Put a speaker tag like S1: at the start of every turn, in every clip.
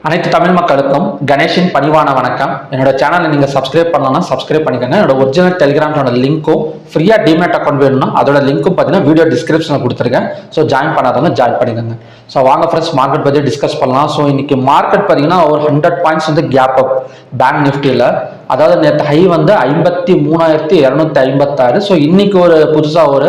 S1: அனைத்து தமிழ் மக்களுக்கும் கணேஷின் பணிவான வணக்கம். என்னோட சேனலை நீங்கள் சப்ஸ்கிரைப் பண்ணலன்னா சப்ஸ்கிரைப் பண்ணிக்கோங்க. என்னோட ஒரிஜினல் டெலிகிராம் சேனல் லிங்க்கும் ஃப்ரீயாக டிமேட் அக்கௌண்ட் வேணும்னா அதோட லிங்க்கும் பார்த்தீங்கன்னா வீடியோ டிஸ்கிரிப்ஷனில் கொடுத்துருக்கேன். ஸோ ஜாயின் பண்ணாதவங்க ஜாயின் பண்ணிக்கோங்க. ஸோ வாங்க ஃப்ரெண்ட்ஸ், மார்க்கெட் பற்றி டிஸ்கஸ் பண்ணலாம். ஸோ இன்னைக்கு மார்க்கெட் பார்த்தீங்கன்னா ஒரு 100 பாயிண்ட்ஸ் வந்து கேப் அப் பேங்க் நிஃப்டியில். அதாவது நேற்று ஹை வந்து 53,256. ஸோ இன்னைக்கு ஒரு புதுசாக ஒரு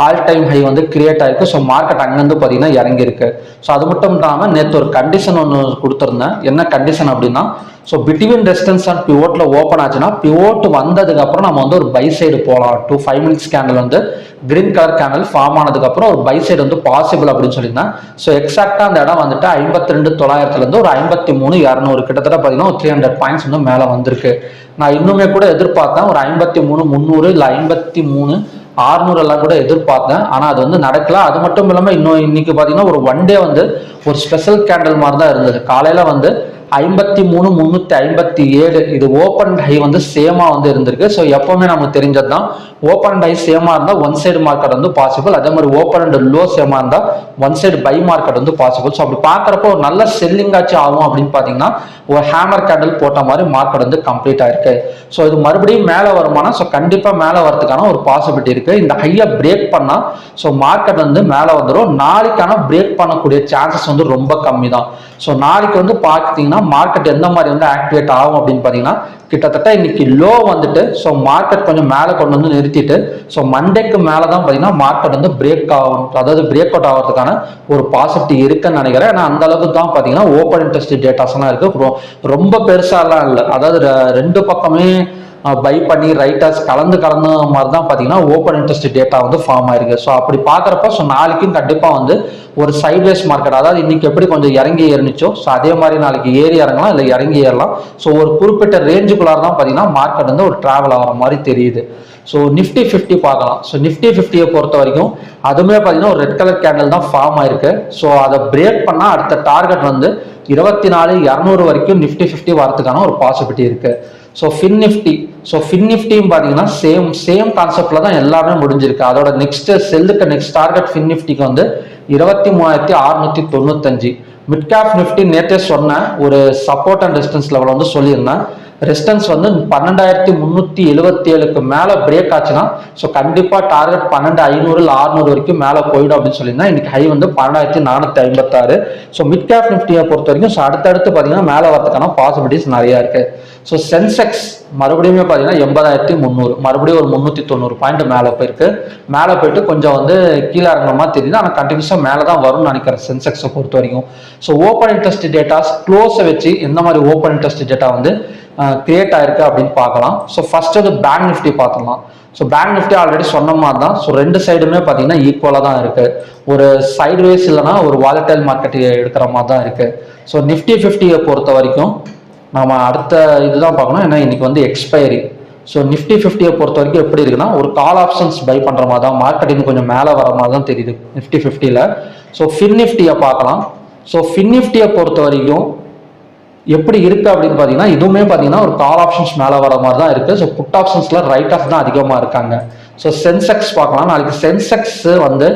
S1: ஆல் டைம் ஹை வந்து கிரியேட் ஆயிருக்கு. ஸோ மார்க்கெட் அங்கேருந்து பார்த்தீங்கன்னா இறங்கியிருக்கு. ஸோ அது மட்டும் இல்லாமல் நேற்று ஒரு கண்டிஷன் ஒன்று கொடுத்துருந்தேன். என்ன கண்டிஷன் அப்படின்னா, ஸோ பிட்வீன் ரெசிஸ்டன்ஸ் அண்ட் பிவோட்ல ஓப்பன் ஆச்சுன்னா பிவோட் வந்ததுக்கு அப்புறம் நம்ம வந்து ஒரு பை சைடு போகலாம். 5 மினிட்ஸ் கேண்டில் வந்து கிரீன் கலர் கேண்டில் ஃபார்ம் ஆனதுக்கு அப்புறம் ஒரு பை சைடு வந்து பாசிபிள் அப்படின்னு சொல்லியிருந்தேன். ஸோ எக்ஸாக்டா அந்த இடம் வந்துட்டு 52,900 ஒரு 53,200 கிட்டத்தட்ட பார்த்தீங்கன்னா ஒரு 300 பாயிண்ட்ஸ் வந்து மேலே வந்திருக்கு. நான் இன்னுமே கூட எதிர்பார்த்தேன் ஒரு 53,300 இல்லை 53,600 எல்லாம் கூட எதிர்பார்த்தேன். ஆனால் அது வந்து நடக்கல. அது மட்டும் இல்லாமல் இன்னும் இன்னைக்கு பார்த்தீங்கன்னா ஒரு ஒன் டே வந்து ஒரு ஸ்பெஷல் கேண்டில் மாதிரி தான் இருந்தது. காலையில் வந்து 53,357 இது ஓப்பன் ஹை வந்து சேமா வந்து இருந்திருக்கு. ஸோ எப்பவுமே நமக்கு தெரிஞ்சது தான், ஓப்பன் ஹை சேமா இருந்தால் ஒன் சைடு மார்க்கெட் வந்து பாசிபிள். அதே மாதிரி ஓப்பன் அண்ட் லோ சேமா இருந்தால் ஒன் சைடு பை மார்க்கெட் வந்து பாசிபிள். ஸோ அப்படி பார்க்குறப்போ ஒரு நல்ல செல்லிங் ஆச்சு ஆகும் அப்படின்னு பார்த்தீங்கன்னா ஒரு ஹேமர் கேண்டில் போட்ட மாதிரி மார்க்கெட் வந்து கம்ப்ளீட் ஆயிருக்கு. ஸோ இது மறுபடியும் மேலே வருமானா, ஸோ கண்டிப்பாக மேலே வரதுக்கான ஒரு பாசிபிலிட்டி இருக்கு. இந்த ஹையை பிரேக் பண்ணா ஸோ மார்க்கெட் வந்து மேலே வந்துடும். நாளைக்கான பிரேக் பண்ணக்கூடிய சான்சஸ் வந்து ரொம்ப கம்மி தான். ஸோ நாளைக்கு வந்து பார்த்தீங்கன்னா மார்க்கெட் எந்த மாதிரி வந்து ஆக்டிவேட் ஆகும் அப்படின்னு பார்த்தீங்கன்னா, கிட்டத்தட்ட இன்னைக்கு லோ வந்துட்டு ஸோ மார்க்கெட் கொஞ்சம் மேலே கொண்டு வந்து நிறுத்திட்டு ஸோ மண்டேக்கு மேலே தான் பார்த்தீங்கன்னா மார்க்கெட் வந்து பிரேக் ஆகும், அதாவது பிரேக் அவுட் ஆகிறதுக்கான ஒரு பாசிபிலிட்டி இருக்குன்னு நினைக்கிறேன். ஏன்னா அந்த அளவுக்கு தான் பார்த்தீங்கன்னா ஓப்பன் இன்ட்ரெஸ்ட் டேட்டாஸ்லாம் இருக்கு. ரொம்ப பெருசாலாம் இல்லை. அதாவது ரெண்டு பக்கமே பை பண்ணி ரைட்டர்ஸ் கலந்து மாதிரி தான் பார்த்தீங்கன்னா ஓப்பன் இன்ட்ரெஸ்ட் டேட்டா வந்து ஃபார்ம் ஆயிருக்கு. ஸோ அப்படி பார்க்குறப்ப ஸோ நாளைக்கும் கண்டிப்பாக வந்து ஒரு சைட்வேஸ் மார்க்கெட், அதாவது இன்னைக்கு எப்படி கொஞ்சம் இறங்கி ஏறிச்சோ ஸோ அதே மாதிரி நாளைக்கு ஏறி இறங்கலாம், இல்லை இறங்கி ஏறலாம். ஸோ ஒரு குறிப்பிட்ட ரேஞ்சுக்குள்ளார தான் பார்த்தீங்கன்னா மார்க்கெட் வந்து ஒரு டிராவல் ஆகிற மாதிரி தெரியுது. ஸோ நிஃப்டி 50 பார்க்கலாம். ஸோ நிஃப்டி 50 பொறுத்த வரைக்கும் அதுவுமே பார்த்தீங்கன்னா ஒரு ரெட் கலர் கேண்டில் தான் ஃபார்ம் ஆயிருக்கு. ஸோ அதை பிரேக் பண்ணால் அடுத்த டார்கெட் வந்து 24,200 வரைக்கும் நிஃப்டி 50 வரதுக்கான ஒரு பாசிபிலிட்டி இருக்கு. ஸோ ஃபின் நிஃப்டியும் பார்த்தீங்கன்னா சேம் கான்செப்ட்ல தான் எல்லாமே முடிஞ்சிருக்கு. அதோட நெக்ஸ்ட் செல்லுக்கு நெக்ஸ்ட் டார்கெட் ஃபின் நிஃப்டிக்கு வந்து 23,695. மிட் கேப் நிஃப்டி நேற்றே சொன்னேன் ஒரு சப்போர்ட் அண்ட் ரெசிஸ்டன்ஸ் லெவல் வந்து சொல்லியிருந்தேன். ரெசிஸ்டன்ஸ் வந்து 12,377க்கு மேலே பிரேக் ஆச்சுன்னா ஸோ கண்டிப்பாக டார்கெட் 12,500 இல்லை 600 வரைக்கும் மேலே போயிடும் அப்படின்னு சொல்லியிருந்தேன். இன்னைக்கு ஹை வந்து 12,456. ஸோ மிட் கேப் நிஃப்டியை பொறுத்த வரைக்கும் ஸோ அடுத்தடுத்து பார்த்தீங்கன்னா மேலே வரதுக்கான பாசிபிலிட்டிஸ் நிறையா இருக்கு. ஸோ சென்செக்ஸ் மறுபடியும் பார்த்தீங்கன்னா 80,300 மறுபடியும் ஒரு 390 பாயிண்ட் மேலே போயிருக்கு. மேலே போயிட்டு கொஞ்சம் வந்து கீழே இறங்குற மாதிரி தெரியுது. ஆனால் கண்டினியூஸாக மேலே தான் வரும்னு நினைக்கிறேன் சென்செக்ஸை பொறுத்த வரைக்கும். ஸோ ஓப்பன் இன்ட்ரெஸ்ட் டேட்டாஸ் க்ளோஸை வச்சு எந்த மாதிரி ஓப்பன் இன்ட்ரெஸ்ட் டேட்டா வந்து கிரியேட் ஆயிருக்கு அப்படின்னு பார்க்கலாம். ஸோ ஃபர்ஸ்ட் வந்து பேங்க் நிஃப்டி பார்த்துக்கலாம். ஸோ பேங்க் நிஃப்டி ஆல்ரெடி சொன்ன மாதிரி தான். ஸோ ரெண்டு சைடுமே பார்த்தீங்கன்னா ஈக்குவலாக தான் இருக்கு. ஒரு சைட்வேஸ் இல்லைன்னா ஒரு வாலடைல் மார்க்கெட் எடுக்கிற மாதிரி தான் இருக்கு. ஸோ நிஃப்டி 50 பொறுத்த வரைக்கும் நம்ம அடுத்த இதுதான் பார்க்கணும். ஏன்னா இன்னைக்கு வந்து எக்ஸ்பைரி. ஸோ நிஃப்டி 50 பொறுத்த வரைக்கும் எப்படி இருக்குன்னா ஒரு கால் ஆப்ஷன்ஸ் பை பண்ணுற மாதிரி தான், மார்க்கெட்டிங் கொஞ்சம் மேலே வர மாதிரி தான் தெரியுது நிஃப்டி 50ல. ஸோ ஃபின் நிஃப்டியை பார்க்கலாம். ஸோ ஃபின் நிஃப்டியை பொறுத்த வரைக்கும் எப்படி இருக்கு அப்படின்னு பார்த்தீங்கன்னா இதுவுமே பார்த்தீங்கன்னா ஒரு கால் ஆப்ஷன்ஸ் மேலே வர மாதிரி தான் இருக்கு. ஸோ புட் ஆப்ஷன்ஸ்ல ரைட் ஆஃப் தான் அதிகமாக இருக்காங்க. ஸோ சென்செக்ஸ் பார்க்கலாம். நாளைக்கு சென்செக்ஸ் வந்து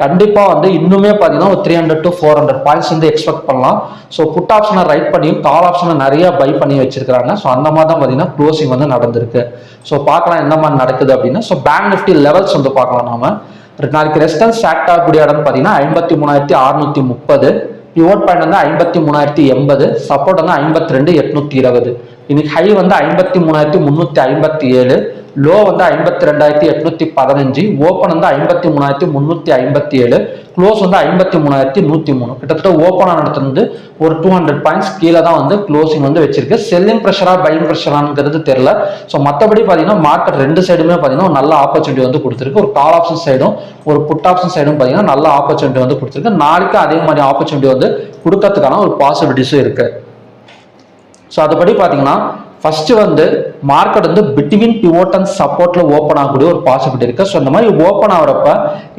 S1: கண்டிப்பாக வந்து இன்னுமே பார்த்தீங்கன்னா ஒரு 300 to 400 பாயிண்ட்ஸ் வந்து எக்ஸ்பெக்ட் பண்ணலாம். ஸோ புட் ஆப்ஷனை ரைட் பண்ணியும் கால் ஆப்ஷனை நிறைய பை பண்ணி வச்சிருக்காங்க. ஸோ அந்த மாதிரி தான் பார்த்தீங்கன்னா க்ளோசிங் வந்து நடந்திருக்கு. ஸோ பார்க்கலாம் என்ன மாதிரி நடக்குது அப்படின்னு. ஸோ பேங்க் நிஃப்டி லெவல்ஸ் வந்து பார்க்கலாம். நாம நாளைக்கு ரெசிஸ்டன்ஸ் ஆக்ட் ஆகக்கூடிய இடம் பார்த்தீங்கன்னா 53,630. பிவோட் பாயிண்ட் வந்து 53,080. சப்போர்ட் வந்து 52,820. இன்னைக்கு ஹை வந்து 53,357. லோ வந்து 52,815. ஓப்பன் வந்து 53,357. க்ளோஸ் வந்து 53,103. கிட்டத்தட்ட ஓப்பன் ஆனது வந்து ஒரு 200 பாயிண்ட்ஸ் கீழே தான் வந்து க்ளோசிங் வந்து வச்சிருக்கு. செல்லிங் ப்ரெஷரா பையிங் ப்ரெஷராங்கிறது தெரியல. ஸோ மற்றபடி பார்த்தீங்கன்னா மார்க்கெட் ரெண்டு சைடுமே பார்த்தீங்கன்னா ஒரு நல்ல ஆப்பர்ச்சுனிட்டி வந்து கொடுத்துருக்கு. ஒரு கால் ஆப்ஷன் சைடும் ஒரு புட் ஆப்ஷன் சைடும் பார்த்தீங்கன்னா நல்ல ஆப்பர்ச்சுனிட்டி வந்து கொடுத்துருக்கு. நாளைக்கு அதே மாதிரி ஆப்பர்ச்சுனிட்டி வந்து கொடுக்கறதுக்கான ஒரு பாசிபிலிட்டிஸும் இருக்கு. ஸோ அதுபடி பார்த்தீங்கன்னா ஃபர்ஸ்ட் வந்து மார்க்கெட் வந்து பிட்வீன் பிவோட் அண்ட் சப்போர்ட்ல ஓப்பன் ஆகக்கூடிய ஒரு பாசிபிலிட்டி இருக்கு. ஸோ இந்த மாதிரி ஓப்பன் ஆகிறப்ப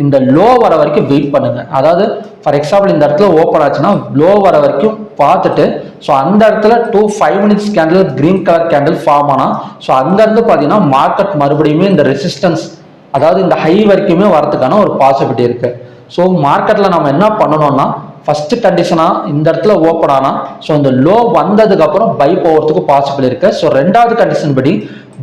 S1: இந்த லோ வர வரைக்கும் வெயிட் பண்ணுங்க. அதாவது ஃபார் எக்ஸாம்பிள் இந்த இடத்துல ஓப்பன் ஆச்சுன்னா லோ வர வரைக்கும் பார்த்துட்டு ஸோ அந்த இடத்துல 5 minutes candle green colour candle form ஆனா ஸோ அந்த இருந்து பார்த்தீங்கன்னா மார்க்கெட் மறுபடியுமே இந்த ரெசிஸ்டன்ஸ், அதாவது இந்த ஹை வரைக்குமே வரதுக்கான ஒரு பாசிபிலிட்டி இருக்கு. ஸோ மார்க்கெட்ல நம்ம என்ன பண்ணணும்னா ஃபர்ஸ்ட் கண்டிஷனா இந்த இடத்துல ஓப்பன் ஆனா ஸோ இந்த லோ வந்ததுக்கு அப்புறம் பை போகிறதுக்கு பாசிபிள் இருக்கு. ஸோ ரெண்டாவது கண்டிஷன் படி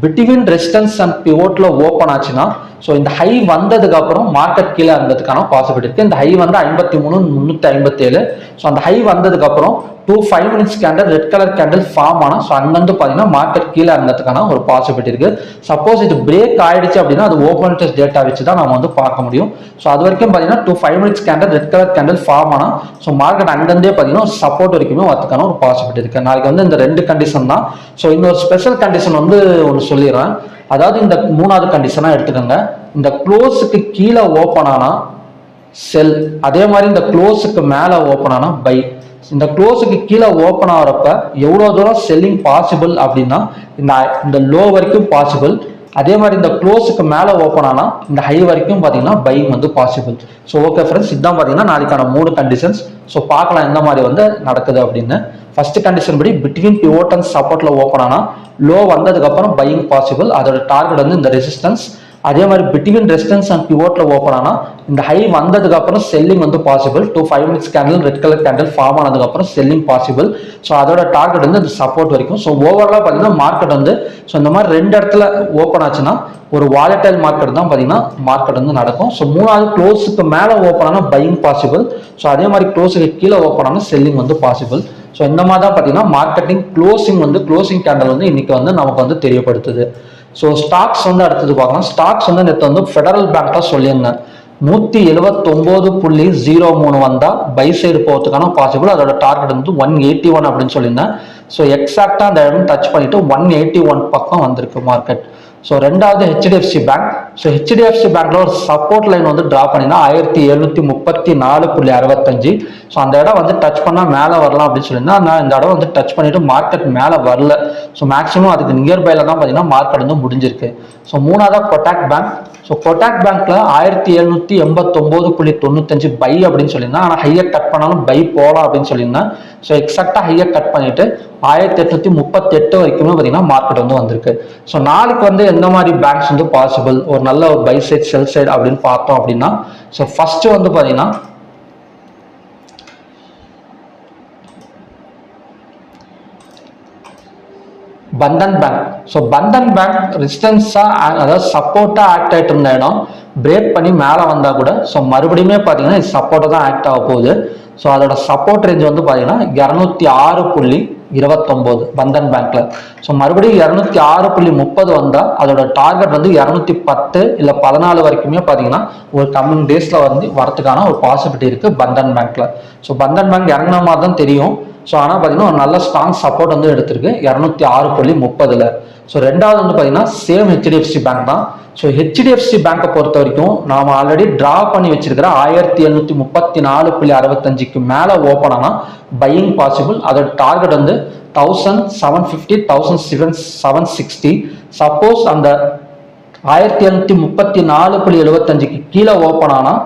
S1: பிட்வீன் ரெசிஸ்டன்ஸ் அண்ட் பிவோட்ல ஓப்பன் ஆச்சுன்னா ஸோ இந்த ஹை வந்ததுக்கு அப்புறம் மார்க்கெட் கீழே இருந்ததுக்கான பாசிபிலிட்டி இருக்கு. இந்த ஹை வந்து 53,357. ஸோ அந்த ஹை வந்ததுக்கு அப்புறம் 5 minutes candle red colour candle form ஆனா ஸோ அங்கிருந்து பார்த்தீங்கன்னா மார்க்கெட் கீழே இருந்ததுக்கான ஒரு பாசிபிலிட்டி இருக்கு. சப்போஸ் இது பிரேக் ஆயிடுச்சு அப்படின்னா அது ஓப்பன் டெஸ்ட் டேட்டா வச்சு தான் நம்ம வந்து பார்க்க முடியும். ஸோ அது வரைக்கும் பார்த்தீங்கன்னா 5 minutes candle red colour candle form ஆனா ஸோ மார்க்கெட் அங்கிருந்தே பார்த்தீங்கன்னா சப்போர்ட் வரைக்குமே வரதுக்கான ஒரு பாசிபிலிட்டி இருக்கு. நாளைக்கு வந்து இந்த ரெண்டு கண்டிஷன் தான். ஸோ இன்னொரு ஸ்பெஷல் கண்டிஷன் வந்து ஒன்று சொல்லிடுறேன். அதாவது இந்த மூணாவது கண்டிஷனா எடுத்துக்கோங்க. இந்த க்ளோஸுக்கு கீழே ஓப்பன் ஆனா செல், அதே மாதிரி இந்த க்ளோஸுக்கு மேலே ஓப்பன் ஆனா பை. இந்த க்ளோஸுக்கு கீழே ஓப்பன் ஆகிறப்ப எவ்வளோ தூரம் செல்லிங் பாசிபிள் அப்படின்னா இந்த லோ வரைக்கும் பாசிபிள். அதே மாதிரி இந்த க்ளோஸுக்கு மேலே ஓப்பன் ஆனால் இந்த ஹை வரைக்கும் பார்த்தீங்கன்னா பையிங் வந்து பாசிபிள். ஸோ ஓகே ஃப்ரெண்ட்ஸ், இதுதான் பார்த்தீங்கன்னா நாளைக்கான 3 கண்டிஷன்ஸ். ஸோ பார்க்கலாம் எந்த மாதிரி வந்து நடக்குது அப்படின்னு. ஃபர்ஸ்ட் கண்டிஷன் படி பிட்வீன் பிவோட் அண்ட் சப்போர்ட்ல ஓப்பன் ஆனால் லோ வந்ததுக்கப்புறம் பையிங் பாசிபிள். அதோட டார்கெட் வந்து இந்த ரெசிஸ்டன்ஸ். அதே மாதிரி பிட்வீன் ரெசிஸ்டன்ஸ் அண்ட் பிவோட்ல ஓப்பன் ஆனால் இந்த ஹை வந்ததுக்கு அப்புறம் செல்லிங் வந்து possible. 5 minutes candle red colour candle form ஆனதுக்கு அப்புறம் செல்லிங் பாசிபிள். ஸோ அதோட டார்கெட் வந்து இந்த சப்போர்ட் வரைக்கும். ஸோ ஓவராலாக பார்த்தீங்கன்னா மார்க்கெட் வந்து ஸோ இந்த மாதிரி 2 இடத்துல ஓப்பன் ஆச்சுன்னா ஒரு வாலடைல் மார்க்கெட் தான் பார்த்தீங்கன்னா மார்க்கெட் வந்து நடக்கும். ஸோ மூணாவது க்ளோஸுக்கு மேலே ஓப்பன் ஆனால் பையிங் பாசிபிள். ஸோ அதே மாதிரி க்ளோஸுக்கு கீழே ஓப்பன் ஆனால் செல்லிங் வந்து பாசிபிள். ஸோ இந்த மாதிரி தான் பார்த்தீங்கன்னா மார்க்கெட்டிங் க்ளோசிங் கேண்டல் வந்து இன்னைக்கு வந்து நமக்கு வந்து தெரியப்படுத்துது. ஸோ ஸ்டாக்ஸ் வந்து அடுத்தது பார்க்கலாம். ஸ்டாக்ஸ் வந்து நேற்று வந்து ஃபெடரல் பேங்க்ல சொல்லியிருந்தேன் 179.03 வந்தா பை சைடு போகிறதுக்கான பாசிபிள். அதோட டார்கெட் வந்து 181 அப்படின்னு சொல்லியிருந்தேன். ஸோ எக்ஸாக்டா அந்த இடம் டச் பண்ணிட்டு 181 பக்கம் வந்திருக்கு மார்க்கெட். ஸோ ரெண்டாவது ஹெச்டிஎஃப்சி பேங்க். ஸோ ஹெச்டிஎஃப்சி பேங்க்ல ஒரு சப்போர்ட் லைன் வந்து டிரா பண்ணினா 1734.65. ஸோ அந்த இடம் வந்து டச் பண்ணால் மேலே வரலாம் அப்படின்னு சொல்லியிருந்தா நான் இந்த இடம் வந்து டச் பண்ணிட்டு மார்க்கெட் மேலே வரல. ஸோ மேக்ஸிமம் அதுக்கு நியர்பைல தான் பார்த்தீங்கன்னா மார்க்கெட் வந்து முடிஞ்சிருக்கு. ஸோ மூணாவதா கொட்டாக் பேங்க். ஸோ கொட்டாக் பேங்க்ல 1789.95 பை அப்படின்னு சொல்லியிருந்தேன். ஆனால் ஹையர் கட் பண்ணாலும் பை போகலாம் அப்படின்னு சொல்லியிருந்தேன். ஸோ எக்ஸாக்டா ஹையர் கட் பண்ணிட்டு 1838 வரைக்குமே பார்த்தீங்கன்னா மார்க்கெட் வந்து வந்திருக்கு. ஸோ நாளைக்கு வந்து எந்த மாதிரி பேங்க்ஸ் வந்து பாசிபிள், ஒரு நல்ல ஒரு பை சைட் செல் சைட் அப்படின்னு பார்த்தோம் அப்படின்னா ஸோ ஃபர்ஸ்ட் வந்து பார்த்தீங்கன்னா Bandhan bank. So Bandhan bank ரெசிஸ்டன்ஸா அதாவது சப்போர்ட்டா ஆக்ட் ஆகிட்டு இருந்த இடம் பிரேக் பண்ணி மேலே வந்தா கூட ஸோ மறுபடியுமே பார்த்தீங்கன்னா இது சப்போர்ட்டா தான் ஆக்ட் ஆக போகுது. ஸோ அதோட சப்போர்ட் ரேஞ்ச் வந்து பார்த்தீங்கன்னா 206.29 பந்தன் பேங்க்ல. ஸோ மறுபடியும் 206.30 வந்தா அதோட டார்கெட் வந்து 210 இல்லை 14 வரைக்குமே பார்த்தீங்கன்னா ஒரு கம்மிங் டேஸ்ல வந்து வரதுக்கான ஒரு பாசிபிலிட்டி இருக்கு பந்தன் பேங்க்ல. ஸோ பந்தன் பேங்க் இறங்கின மாதிரி தான் தெரியும். ஸோ ஆனால் பார்த்தீங்கன்னா ஒரு நல்ல ஸ்ட்ராங் சப்போர்ட் வந்து எடுத்திருக்கு 206.30. ஸோ ரெண்டாவது வந்து பார்த்தீங்கன்னா சேம் ஹெச்டிஎஃப்சி பேங்க் தான். ஸோ ஹெச்டிஎஃப்சி பேங்கை பொறுத்த வரைக்கும் நாம் ஆல்ரெடி டிரா பண்ணி வச்சிருக்கிற 1734.65 மேலே ஓப்பன் ஆனால் பையிங் பாசிபிள். அதோட டார்கெட் வந்து 1750 1760. சப்போஸ் அந்த 1734.75 கீழே ஓப்பன் ஆனால்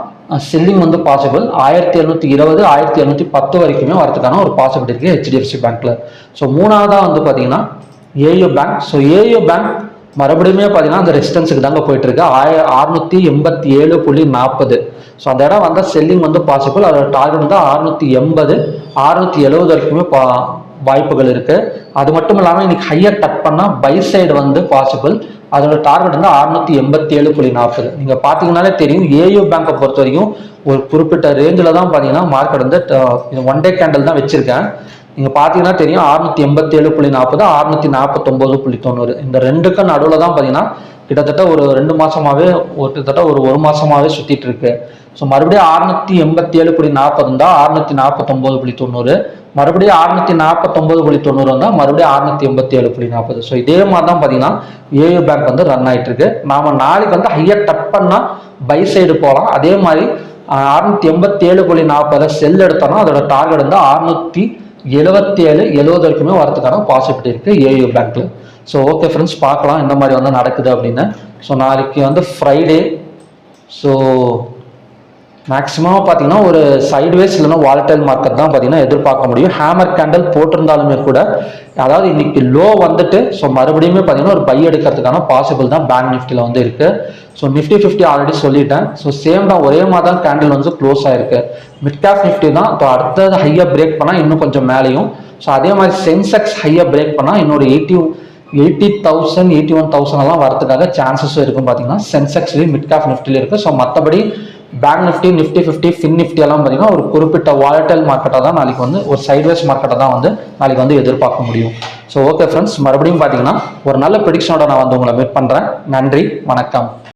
S1: செல்லிங் வந்து பாசிபிள். 1720 1710 வரைக்குமே வரதுக்கான ஒரு பாசிபிலிட்டி இருக்கு ஹெச்டிஎஃப்சி பேங்க்ல. ஸோ மூணாவதா வந்து பார்த்தீங்கன்னா AU bank. So AU bank மறுபடியுமே பார்த்தீங்கன்னா அந்த ரெசிஸ்டன்ஸுக்கு தாங்க போயிட்டு இருக்கு 687.40. ஸோ அந்த இடம் வந்தால் செல்லிங் வந்து பாசிபிள். அதோட டார்கெட் வந்து 680 670 வரைக்குமே வாய்ப்புகள் இருக்கு. அது மட்டும் இல்லாமல் இன்னைக்கு ஹையர் கட் பண்ணால் பை சைடு வந்து பாசிபிள். அதோட டார்கெட் வந்து 687.40. நீங்க பாத்தீங்கன்னாலே தெரியும் ஏயு பேங்கை பொறுத்த வரைக்கும் ஒரு குறிப்பிட்ட ரேஞ்சில் தான் பார்த்தீங்கன்னா மார்க்கெட் வந்து ஒன் டே கேண்டில் தான் வச்சிருக்கேன். நீங்க பாத்தீங்கன்னா தெரியும் 687.40 649.90 இந்த ரெண்டுக்கும் நடுவில் தான் பார்த்தீங்கன்னா கிட்டத்தட்ட ஒரு 2 மாசமாவே கிட்டத்தட்ட ஒரு மாசமாவே சுத்திட்டு இருக்கு. ஸோ மறுபடியும் 687.40 இருந்தால் 649.90 மறுபடியும் 649.90 வந்தால் மறுபடியும் 687.40. ஸோ இதே மாதிரி தான் பார்த்தீங்கன்னா ஏயு பேங்க் வந்து ரன் ஆகிட்டு இருக்கு. நாம நாளைக்கு வந்து ஹையர் கட் பண்ணால் பை சைடு போகலாம். அதே மாதிரி 687.40 செல் எடுத்தோம்னா அதோட டார்கெட் வந்து 677 வரைக்குமே வரதுக்கான பாசிபிலிட்டி இருக்கு ஏயு பேங்க்ல. ஸோ ஓகே ஃப்ரெண்ட்ஸ், பார்க்கலாம் இந்த மாதிரி வந்து நடக்குது அப்படின்னு. ஸோ நாளைக்கு வந்து ஃப்ரைடே. ஸோ மேக்ஸிமம் பார்த்தீங்கன்னா ஒரு சைட்வேஸ் இல்லைன்னா வாலடைல் மார்க்கெட் தான் பார்த்தீங்கன்னா எதிர்பார்க்க முடியும். ஹேமர் கேண்டல் போட்டிருந்தாலுமே கூட அதாவது இன்னைக்கு லோ வந்துட்டு ஸோ மறுபடியும் பார்த்தீங்கன்னா ஒரு பை எடுக்கிறதுக்கான பாசிபிள் தான் பேங்க் நிஃப்டியில் வந்து இருக்கு. ஸோ நிஃப்டி 50 ஆல்ரெடி சொல்லிட்டேன். ஸோ சேம் தான் ஒரே மாதிரி தான் கேண்டில் வந்து க்ளோஸ் ஆயிருக்கு. மிட் கேப் நிஃப்டி தான் ஸோ அடுத்தது ஹையாக பிரேக் பண்ணால் இன்னும் கொஞ்சம் மேலேயும், ஸோ அதே மாதிரி சென்செக்ஸ் ஹையாக பிரேக் பண்ணால் இன்னொரு 80,000 81,000 எல்லாம் வரதுக்காக சான்சஸும் இருக்கும் பார்த்தீங்கன்னா சென்செக்ஸ்லேயும் மிட் கேப் நிஃப்டியில் இருக்குது. ஸோ மற்றபடி bank Nifty, Nifty 50, fin Nifty எல்லாம் பார்த்தீங்கன்னா ஒரு குறிப்பிட்ட வாலடைல் மார்க்கெட்டாக தான் நாளைக்கு வந்து ஒரு சைட்வேஸ் மார்க்கெட்டை தான் வந்து நாளைக்கு வந்து எதிர்பார்க்க முடியும். ஸோ ஓகே ஃப்ரெண்ட்ஸ், மறுபடியும் பார்த்தீங்கன்னா ஒரு நல்ல ப்ரெடிக்ஷனோட நான் வந்து உங்களை மீட் பண்ணுறேன். நன்றி, வணக்கம்.